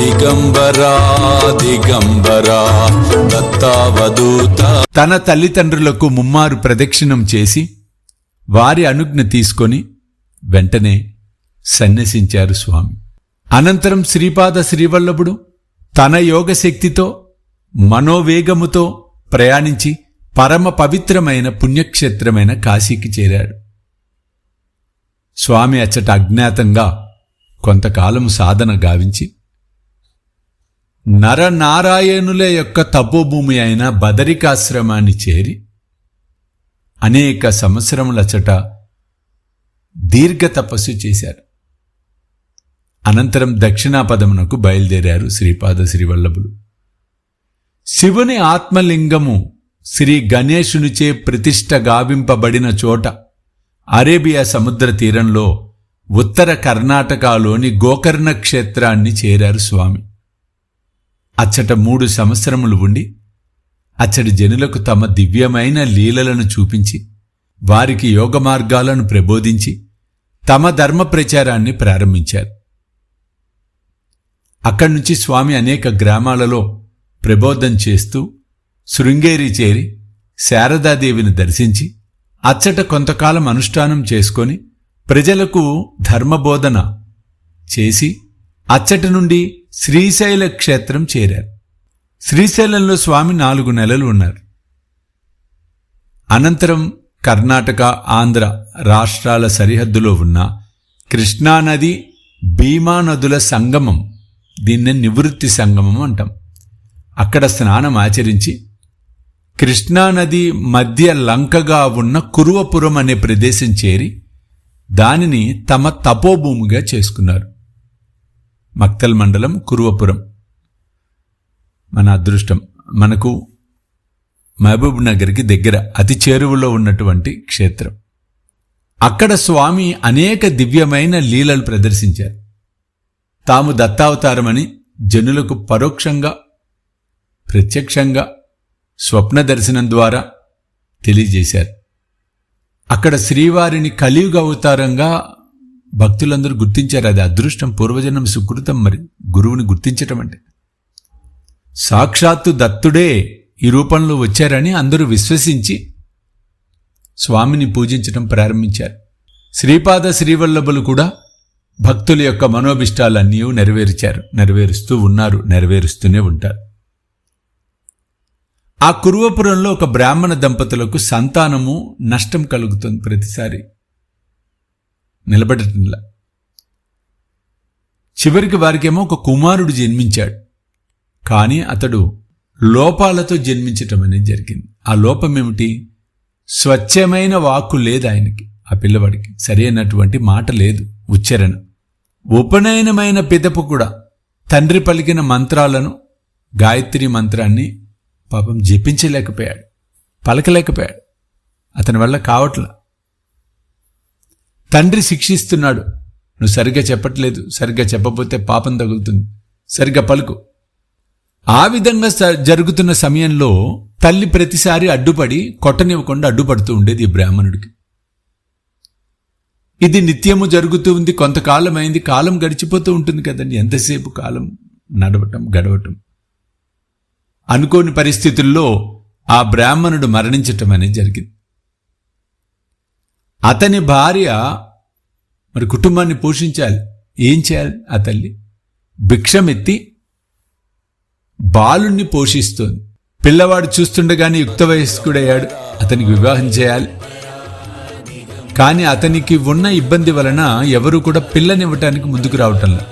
దిగంబరా దిగంబరా దత్తావధూత. తన తల్లిదండ్రులకు ముమ్మారు ప్రదక్షిణం చేసి వారి అనుజ్ఞ తీసుకొని వెంటనే సన్యసించారు స్వామి. అనంతరం శ్రీపాద శ్రీవల్లభుడు తన యోగశక్తితో మనోవేగముతో ప్రయాణించి పరమ పవిత్రమైన పుణ్యక్షేత్రమైన కాశీకి చేరాడు. స్వామి అచ్చట అజ్ఞాతంగా కొంతకాలం సాధన గావించి నరనారాయణుల యొక్క తపోభూమి అయిన బదరికాశ్రమాన్ని చేరి అనేక సంవత్సరములచ్చట దీర్ఘ తపస్సు చేశారు. అనంతరం దక్షిణాపదమునకు బయలుదేరారు శ్రీపాద శ్రీవల్లభులు. శివుని ఆత్మలింగము శ్రీ గణేశునిచే ప్రతిష్ఠ గావింపబడిన చోట అరేబియా సముద్ర తీరంలో ఉత్తర కర్ణాటకలోని గోకర్ణ క్షేత్రాన్ని చేరారు స్వామి. అచ్చట 3 సంవత్సరములు ఉండి అచ్చటి జనులకు తమ దివ్యమైన లీలలను చూపించి వారికి యోగ మార్గాలను ప్రబోధించి తమ ధర్మ ప్రచారాన్ని ప్రారంభించారు. అక్కడి నుంచి స్వామి అనేక గ్రామాలలో ప్రబోధం చేస్తూ శృంగేరి చేరి శారదాదేవిని దర్శించి అచ్చట కొంతకాలం అనుష్ఠానం చేసుకొని ప్రజలకు ధర్మబోధన చేసి అచ్చటి నుండి శ్రీశైల క్షేత్రం చేరారు. శ్రీశైలంలో స్వామి 4 నెలలు ఉన్నారు. అనంతరం కర్ణాటక, ఆంధ్ర రాష్ట్రాల సరిహద్దులో ఉన్న కృష్ణానది, భీమా నదుల సంగమం, దీన్నే నివృత్తి సంగమం అంటాం, అక్కడ స్నానం ఆచరించి కృష్ణానది మధ్య లంకగా ఉన్న కురువపురం అనే ప్రదేశం చేరి దానిని తమ తపోభూమిగా చేసుకున్నారు. మక్తల్ మండలం కురువపురం మన అదృష్టం. మనకు మహబూబ్ నగర్కి దగ్గర అతి చేరువలో ఉన్నటువంటి క్షేత్రం. అక్కడ స్వామి అనేక దివ్యమైన లీలలు ప్రదర్శించారు. తాము దత్తావతారమని జనులకు పరోక్షంగా ప్రత్యక్షంగా స్వప్న దర్శనం ద్వారా తెలియజేశారు. అక్కడ శ్రీవారిని కలియుగ అవతారంగా భక్తులందరూ గుర్తించారు. అది అదృష్టం, పూర్వజన్మ సుకృతం. మరి గురువుని గుర్తించటం అంటే సాక్షాత్తు దత్తుడే ఈ రూపంలో వచ్చారని అందరూ విశ్వసించి స్వామిని పూజించటం ప్రారంభించారు. శ్రీపాద శ్రీవల్లభులు కూడా భక్తుల యొక్క మనోభిష్టాలన్నీ నెరవేరుస్తూ ఉన్నారు, నెరవేరుస్తూనే ఉంటారు. ఆ కురువపురంలో ఒక బ్రాహ్మణ దంపతులకు సంతానము నష్టం కలుగుతుంది. ప్రతిసారి నిలబడటంలా. చివరికి వారికేమో ఒక కుమారుడు జన్మించాడు. కానీ అతడు లోపాలతో జన్మించటం అనేది జరిగింది. ఆ లోపం ఏమిటి? స్వచ్ఛమైన వాక్కు లేదు ఆయనకి. ఆ పిల్లవాడికి సరైనటువంటి మాట లేదు, ఉచ్చారణ. ఉపనయనమైన పిదపు కూడా తండ్రి పలికిన మంత్రాలను, గాయత్రి మంత్రాన్ని పాపం జపించలేకపోయాడు, పలకలేకపోయాడు. అతని వల్ల కావట్లా. తండ్రి శిక్షిస్తున్నాడు, నువ్వు సరిగ్గా చెప్పట్లేదు, సరిగ్గా చెప్పకపోతే పాపం తగులుతుంది, సరిగ్గా పలుకు. ఆ విధంగా జరుగుతున్న సమయంలో తల్లి ప్రతిసారి అడ్డుపడి కొట్టనివ్వకుండా అడ్డుపడుతూ ఉండేది ఈ బ్రాహ్మణుడికి. ఇది నిత్యము జరుగుతూ ఉంది. కొంతకాలం అయింది, కాలం గడిచిపోతూ ఉంటుంది కదండి. ఎంతసేపు కాలం గడవటం. అనుకోని పరిస్థితుల్లో ఆ బ్రాహ్మణుడు మరణించటం అనేది జరిగింది. అతని భార్య మరి కుటుంబాన్ని పోషించాలి. ఏం చేయాలి? ఆ తల్లి భిక్షమెత్తి బాలుణ్ణి పోషిస్తోంది. పిల్లవాడు చూస్తుండగానే యుక్త వయస్కుడయ్యాడు, అతనికి వివాహం చేయాలి. కానీ అతనికి ఉన్న ఇబ్బంది వలన ఎవరూ కూడా పిల్లనివ్వటానికి ముందుకు రావటంలా.